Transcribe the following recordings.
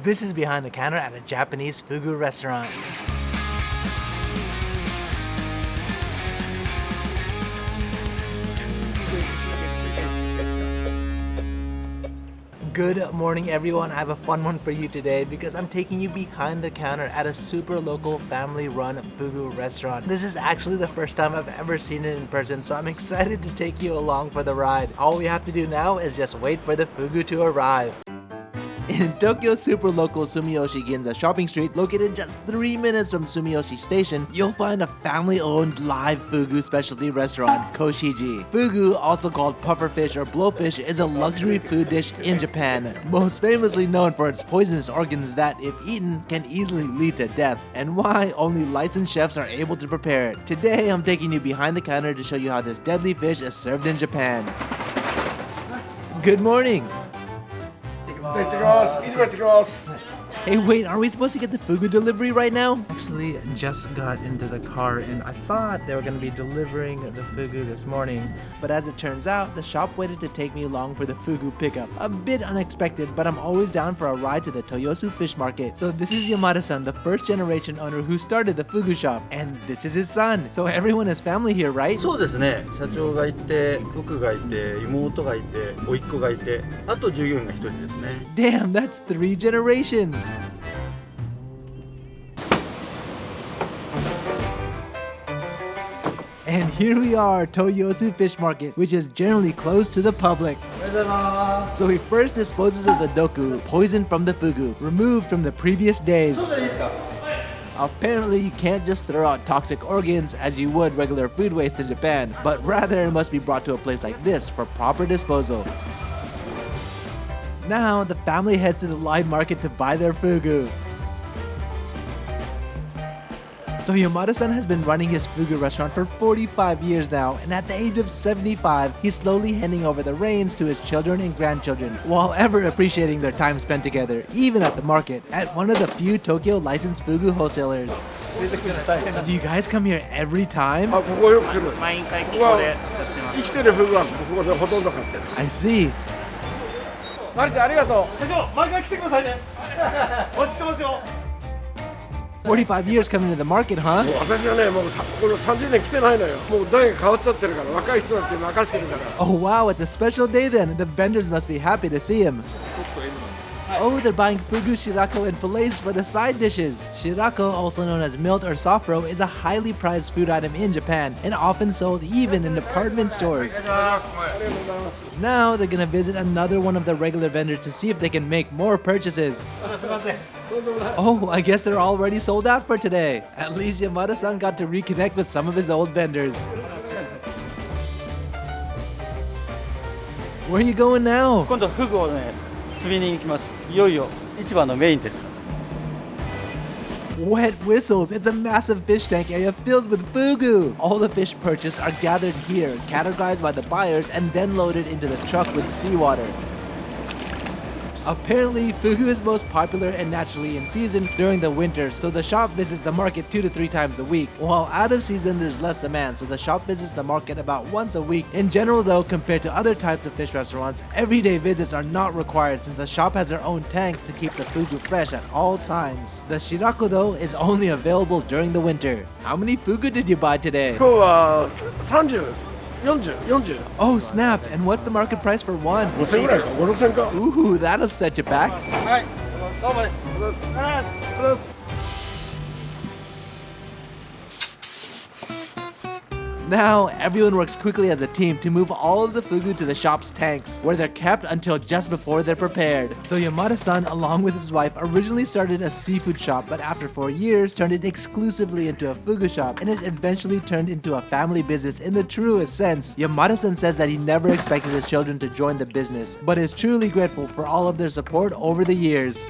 This is behind the counter at a Japanese fugu restaurant. Good morning everyone, I have a fun one for you today because I'm taking you behind the counter at a super local family run fugu restaurant. This is actually the first time I've ever seen it in person, so I'm excited to take you along for the ride. All we have to do now is just wait for the fugu to arrive. In Tokyo's super local Sumiyoshi Ginza shopping street, located just 3 minutes from Sumiyoshi Station, you'll find a family-owned live fugu specialty restaurant, Koshiji. Fugu, also called pufferfish or blowfish, is a luxury food dish in Japan, most famously known for its poisonous organs that, if eaten, can easily lead to death, and why only licensed chefs are able to prepare it. Today, I'm taking you behind the counter to show you how this deadly fish is served in Japan. Good morning! Hey, wait, are we supposed to get the fugu delivery right now? Actually, just got into the car and I thought they were going to be delivering the fugu this morning. But as it turns out, the shop waited to take me along for the fugu pickup. A bit unexpected, but I'm always down for a ride to the Toyosu fish market. So this is Yamada-san, the first generation owner who started the fugu shop. And this is his son. So everyone is family here, right? そうですね。社長がいて、僕がいて、妹がいて、甥っ子がいて、あと従業員が1人ですね。Damn, that's 3 generations. And here we are, Toyosu Fish Market, which is generally closed to the public. So he first disposes of the doku, poison from the fugu, removed from the previous days. Apparently you can't just throw out toxic organs as you would regular food waste in Japan, but rather it must be brought to a place like this for proper disposal. Now the family heads to the live market to buy their fugu. So Yamada-san has been running his fugu restaurant for 45 years now, and at the age of 75, he's slowly handing over the reins to his children and grandchildren, while ever appreciating their time spent together, even at the market, at one of the few Tokyo licensed fugu wholesalers. So do you guys come here every time? I see. 45 years coming to the market, huh? Oh wow, it's a special day then. The vendors must be happy to see him. Oh, they're buying fugu, shirako, and fillets for the side dishes. Shirako, also known as milt or sofro, is a highly prized food item in Japan and often sold even in department stores. Now they're gonna visit another one of the regular vendors to see if they can make more purchases. Oh, I guess they're already sold out for today. At least Yamada-san got to reconnect with some of his old vendors. Where are you going now? 今度フグをね、釣りに行きます。いよいよ市場のメインです。 Wet whistles! It's a massive fish tank area filled with fugu! All the fish purchased are gathered here, categorized by the buyers, and then loaded into the truck with seawater. Apparently, fugu is most popular and naturally in season during the winter, so the shop visits the market 2 to 3 times a week. While out of season, there's less demand, so the shop visits the market about once a week. In general though, compared to other types of fish restaurants, everyday visits are not required since the shop has their own tanks to keep the fugu fresh at all times. The shirako though is only available during the winter. How many fugu did you buy today? 今日は30、40。 Oh snap, and what's the market price for one? 5000ぐらいか、5、6000か。 Ooh, that'll set you back. はい、どうもです。 Now, everyone works quickly as a team to move all of the fugu to the shop's tanks, where they're kept until just before they're prepared. So Yamada-san, along with his wife, originally started a seafood shop, but after 4 years, turned it exclusively into a fugu shop, and it eventually turned into a family business in the truest sense. Yamada-san says that he never expected his children to join the business, but is truly grateful for all of their support over the years.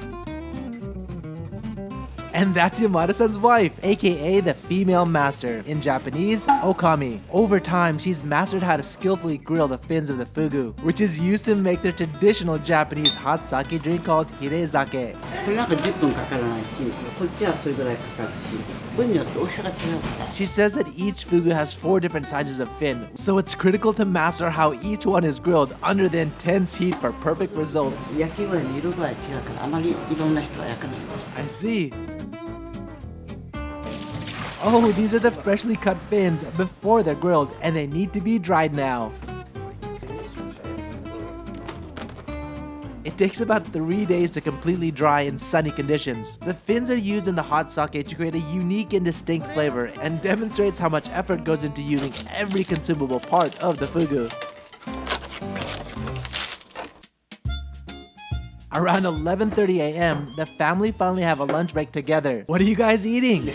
And that's Yamada-san's wife, aka the female master, in Japanese, Okami. Over time, she's mastered how to skillfully grill the fins of the fugu, which is used to make their traditional Japanese hot sake drink called hirezake. これなんか10分かからないし、こっちはそれぐらいかかるし、分によって大きさが違うから。 She says that each fugu has 4 different sizes of fin, so it's critical to master how each one is grilled under the intense heat for perfect results. 焼き具合に色具合違うからあまりいろんな人は焼かないんです。 I see. Oh, these are the freshly cut fins before they're grilled, and they need to be dried now. It takes about 3 days to completely dry in sunny conditions. The fins are used in the hot sake to create a unique and distinct flavor, and demonstrates how much effort goes into using every consumable part of the fugu. Around 11:30 a.m., the family finally have a lunch break together. What are you guys eating?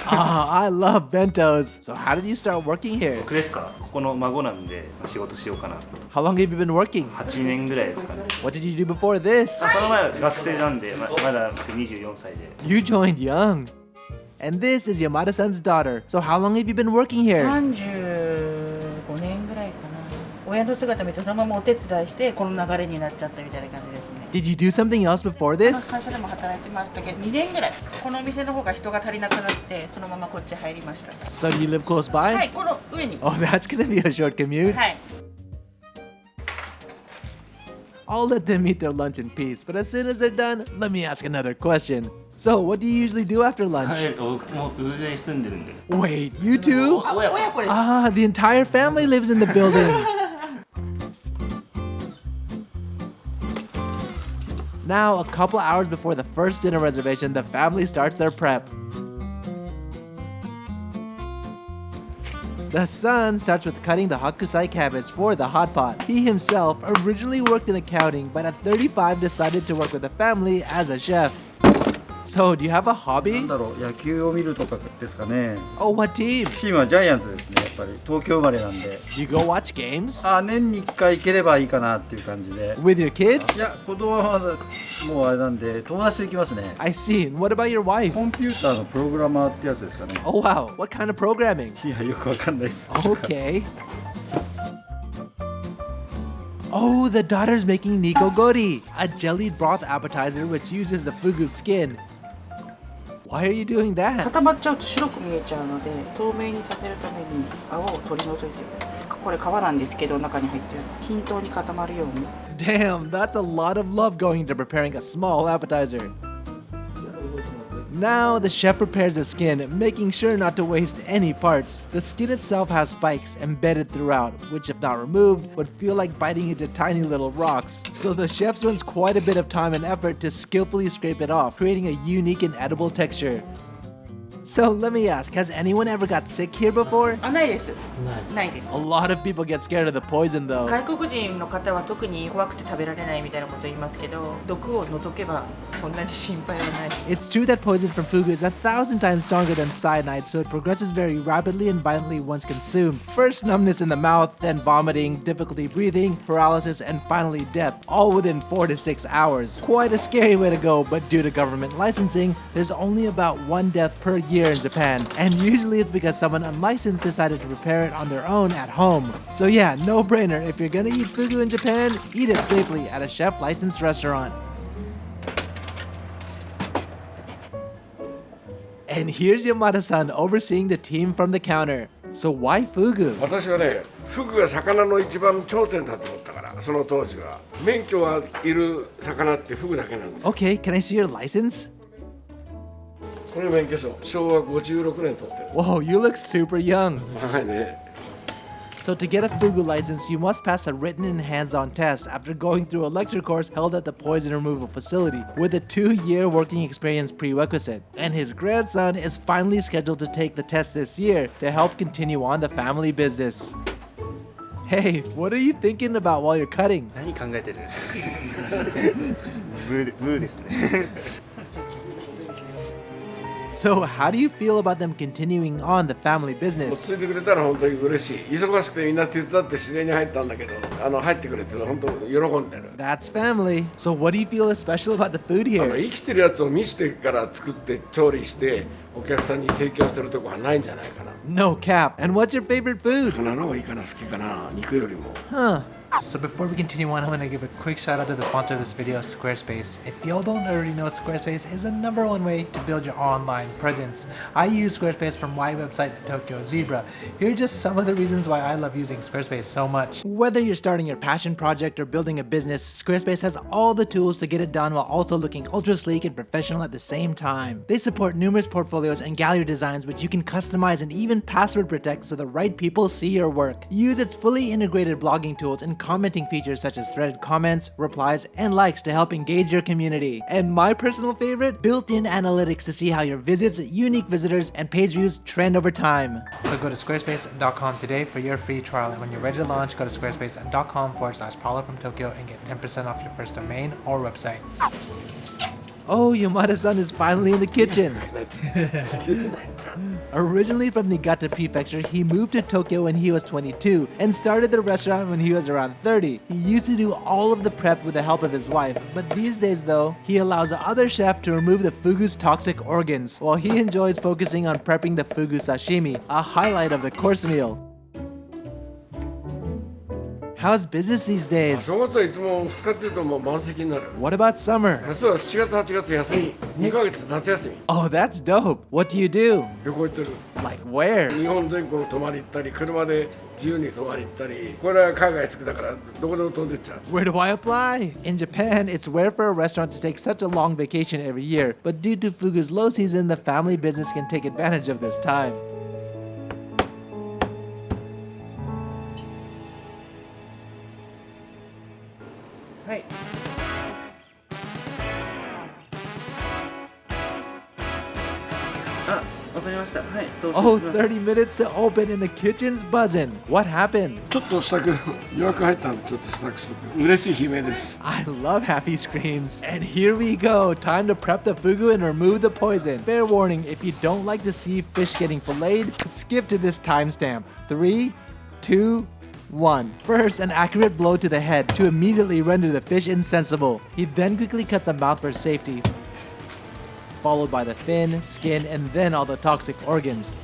Ah, I love bentos. So how did you start working here? 僕ですか？ここの孫なんで仕事しようかなと。 How long have you been working? 8年ぐらいですかね。 What did you do before this? その前は学生なんでまだ24歳で。 You joined young. And this is Yamada-san's daughter. So how long have you been working here? 35年ぐらいかな。親の姿見てそのままお手伝いしてこの流れになっちゃったみたいな感じですね。 Did you do something else before this? 会社でも働いてましたけど2年ぐらいこのお店の方が人が足りなくなってそのままこっち入りました。 So do you live close by? はい、この上に。 Oh, that's gonna be a short commute. はい。 I'll let them eat their lunch in peace, but as soon as they're done, let me ask another question. So, what do you usually do after lunch? 僕も上に住んでるんで。 Wait, you too? 親子です。 Ah, the entire family lives in the building. Now, a couple hours before the first dinner reservation, the family starts their prep. The son starts with cutting the hakusai cabbage for the hot pot. He himself originally worked in accounting, but at 35 decided to work with the family as a chef. So, do you have a な hobby? んだろう、野球を見るとかですかね。 Oh, what team? チームはジャイアンツですね、やっぱり東京生まれなんで。 Do you go watch games? 年に1回行ければいいかなっていう感じで。 With your kids? いや、子供はまだもうあれなんで、友達と行きますね。 I see. And what about your wife? コンピューターのプログラマーってやつですかね。 Oh, wow. What kind of programming? いや、よくわかんないです。 Okay. Oh, the daughter's making nikogori, a jellied broth appetizer which uses the fugu skin. Why are you doing that? 固まっちゃうと白く見えちゃうので透明にさせるために泡を取り除いてる。これ皮なんですけど中に入ってる均等に固まるように。 Damn, that's a lot of love going into preparing a small appetizer. Now the chef prepares the skin, making sure not to waste any parts. The skin itself has spikes embedded throughout, which if not removed, would feel like biting into tiny little rocks. So the chef spends quite a bit of time and effort to skillfully scrape it off, creating a unique and edible texture. So let me ask, has anyone ever got sick here before? あ、ないです。ないです。 A lot of people get scared of the poison though. 外国人の方は特に怖くて食べられないみたいなこと言いますけど、毒を除けばそんなに心配はない。 It's true that poison from fugu is 1,000 times stronger than cyanide, so it progresses very rapidly and violently once consumed. First numbness in the mouth, then vomiting, difficulty breathing, paralysis, and finally death, all within 4 to 6 hours. Quite a scary way to go, but due to government licensing, there's only about 1 death per year in Japan, and usually it's because someone unlicensed decided to prepare it on their own at home. So yeah, no brainer, if you're gonna eat fugu in Japan, eat it safely at a chef licensed restaurant. And here's Yamada-san overseeing the team from the counter. So why fugu? 私はね、フグが魚の一番頂点だと思ったから、その当時は免許がいる魚ってフグだけなんです。 Okay, can I see your license? これ免許証、昭和56年取ってる。 Whoa, you look super young. 若いね。 So to get a fugu license, you must pass a written and hands-on test after going through a lecture course held at the poison removal facility with a 2-year working experience prerequisite. And his grandson is finally scheduled to take the test this year to help continue on the family business. Hey, what are you thinking about while you're cutting? 何考えてる？ムーですね。So how do you feel about them continuing on the family もう business? ついてくれたら本当に嬉しい。忙しくてみんな手伝って自然に入ったんだけど、入ってくれて本当喜んでる。 That's family. So what do you feel is special about the food here? 生きてるやつを見せてから作って調理してお客さんに提供してるとこはないんじゃないかな。 No cap. And what's your favorite food? 魚の方がいいかな、好きかな、肉よりも。 Huh. So before we continue on, I'm going to give a quick shout out to the sponsor of this video, Squarespace. If y'all don't already know, Squarespace is the #1 way to build your online presence. I use Squarespace for my website, Tokyo Zebra. Here are just some of the reasons why I love using Squarespace so much. Whether you're starting your passion project or building a business, Squarespace has all the tools to get it done while also looking ultra sleek and professional at the same time. They support numerous portfolios and gallery designs which you can customize and even password protect so the right people see your work. Use its fully integrated blogging tools and commenting features such as threaded comments, replies, and likes to help engage your community. And my personal favorite, built-in analytics to see how your visits, unique visitors, and page views trend over time. So go to squarespace.com today for your free trial, and when you're ready to launch, go to squarespace.com/PaolofromTokyo and get 10% off your first domain or website. Oh, Yamada-san is finally in the kitchen. Originally from Niigata Prefecture, he moved to Tokyo when he was 22 and started the restaurant when he was around 30. He used to do all of the prep with the help of his wife, but these days though, he allows the other chef to remove the fugu's toxic organs, while he enjoys focusing on prepping the fugu sashimi, a highlight of the course meal. How's business these days? 正月はいつも2日っていうともう満席になる。 What about summer? 夏は7月8月休み、2ヶ月夏休み。 Oh, that's dope. What do you do? 旅行行ってる。 Like where? 日本全国泊まり行ったり、車で自由に泊まり行ったり。これは海外好きだからどこでも飛んでっちゃう。 Where do I apply? In Japan, it's rare for a restaurant to take such a long vacation every year, but due to fugu's low season, the family business can take advantage of this time. Hi. Oh, 30 minutes to open and the kitchen's buzzing. What happened? ちょっとしたく予約入ったんでちょっとしたくしとく。嬉しい悲鳴です。 I love happy screams. And here we go. Time to prep the fugu and remove the poison. Fair warning, if you don't like to see fish getting filleted, skip to this timestamp. 3, 2, 1. First, an accurate blow to the head to immediately render the fish insensible. He then quickly cuts the mouth for safety, followed by the fin, skin, and then all the toxic organs.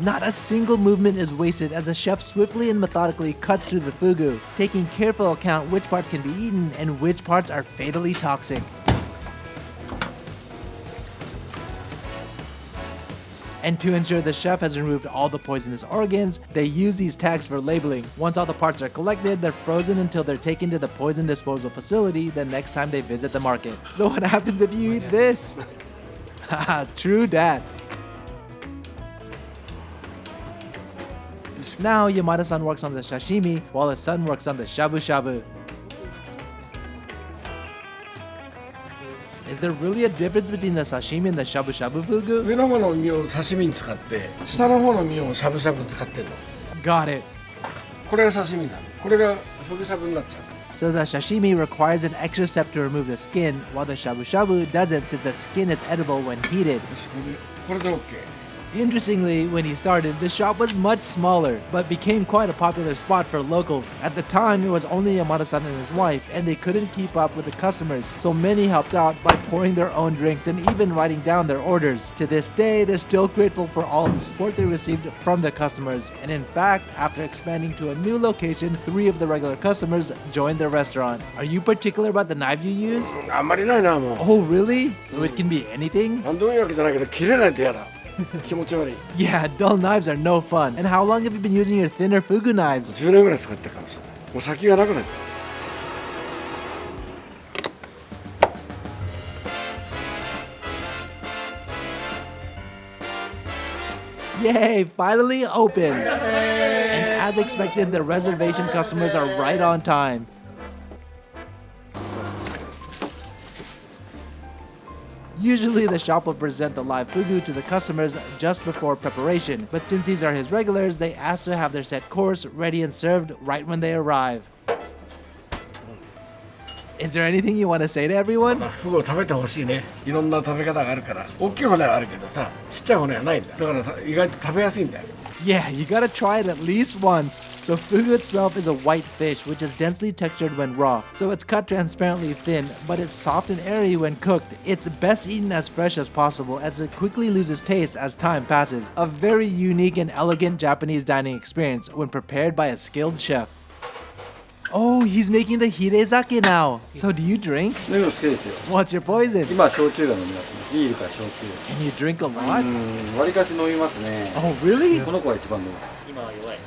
Not a single movement is wasted as the chef swiftly and methodically cuts through the fugu, taking careful account which parts can be eaten and which parts are fatally toxic. And to ensure the chef has removed all the poisonous organs, they use these tags for labeling. Once all the parts are collected, they're frozen until they're taken to the poison disposal facility the next time they visit the market. So what happens if you eat this? Haha, true dat. Now Yamada-san works on the sashimi while his son works on the shabu-shabu. Is there really a difference between the sashimi and the shabu-shabu fugu? 上の方の身を刺身に使って、下の方の身をしゃぶしゃぶ使ってんの。 Got it. これが刺身なの。これがふぐしゃぶになっちゃう。 So the sashimi requires an extra step to remove the skin, while the shabu-shabu doesn't since the skin is edible when heated. よしこれで OK。 Interestingly, when he started, the shop was much smaller, but became quite a popular spot for locals. At the time, it was only Yamada-san and his wife, and they couldn't keep up with the customers, so many helped out by pouring their own drinks and even writing down their orders. To this day, they're still grateful for all of the support they received from their customers, and in fact, after expanding to a new location, 3 of the regular customers joined their restaurant. Are you particular about the knife you use? あんまりないなもう。 Oh, really? So it can be anything? なんでもいいわけじゃないけど切れないと嫌だ。気持ち悪い。 Yeah, dull knives are no fun. And how long have you been using your thinner fugu knives? 10年ぐらい使ってるかもしれない。もう先がなくなった。 Yay, finally open! And as expected, the reservation customers are right on time. Usually the shop will present the live fugu to the customers just before preparation, but since these are his regulars, they ask to have their set course ready and served right when they arrive. Is there anything you want to say to everyone? フグを食べてほしいね。いろんな食べ方があるから、大きい骨はあるけどさ、ちっちゃい骨はないんだ。だから意外と食べやすいんだよ。Yeah, you gotta try it at least once. So fugu itself is a white fish which is densely textured when raw. So it's cut transparently thin, but it's soft and airy when cooked. It's best eaten as fresh as possible as it quickly loses taste as time passes. A very unique and elegant Japanese dining experience when prepared by a skilled chef. Oh, he's making the hirezake now. So do you drink? 飲むの好きですよ。 What's your poison? 今は焼酎が飲みますね。ビールか焼酎。 Can you drink a lot? わりかし飲みますね。 Oh, really? この子は一番飲む。今は弱い。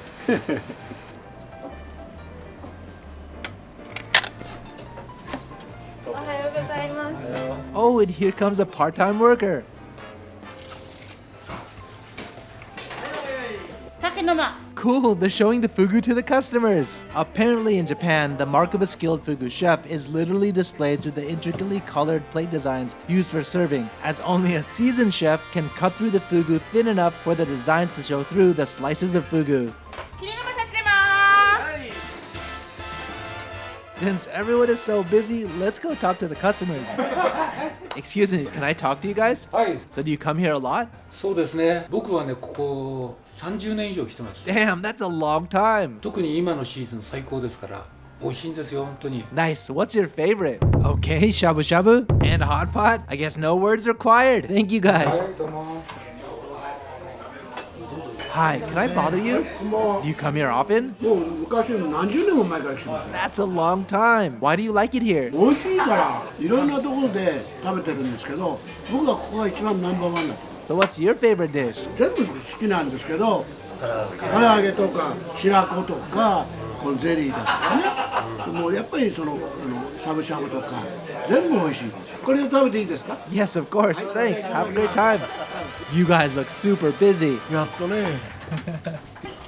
おはようございます。 Oh, and here comes a part-time worker. 竹の間 Cool, they're showing the fugu to the customers. Apparently in Japan, the mark of a skilled fugu chef is literally displayed through the intricately colored plate designs used for serving, as only a seasoned chef can cut through the fugu thin enough for the designs to show through the slices of fugu. 切り伸ばしてます。 Since everyone is so busy, let's go talk to the customers. Excuse me, can I talk to you guys? はい。 So do you come here a lot? そうですね。僕はね、ここ30年以上来てます。 Damn, that's a long time. 特に今のシーズン最高ですから、美味しいんですよ、本当に。 Nice, what's your favorite? Okay, shabu shabu and hot pot. I guess no words required. Thank you guys. どうも。 Hi, can I bother you? Do you come here often? もう昔何十年も前から来てます。 That's a long time. Why do you like it here? 美味しいからいろんなところで食べてるんですけど、僕はここが一番ナンバーワンだと。 So what's your favorite dish? 全部好きなんですけど、唐揚げとか白子とかこのゼリーだとかね。もうやっぱりそのしゃぶしゃぶとか全部美味しい。これで食べていいですか？ Yes, of course. Thanks. Have a great time. You guys look super busy. やっとね。今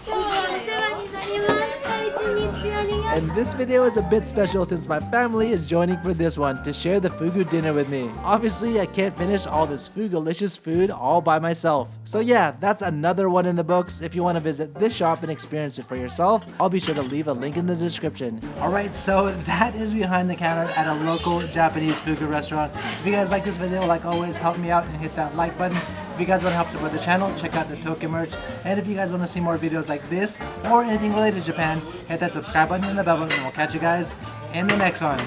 日はお世話になりました。一日ありがとう。 And this video is a bit special since my family is joining for this one to share the fugu dinner with me. Obviously, I can't finish all this fugalicious food all by myself. So yeah, that's another one in the books. If you want to visit this shop and experience it for yourself, I'll be sure to leave a link in the description. Alright, so that is behind the counter at a local Japanese fugu restaurant. If you guys like this video, like always, help me out and hit that like button. If you guys want to help support the channel, check out the Tokyo merch. And if you guys want to see more videos like this or anything related to Japan, hit that subscribe button and the bell button and we'll catch you guys in the next one.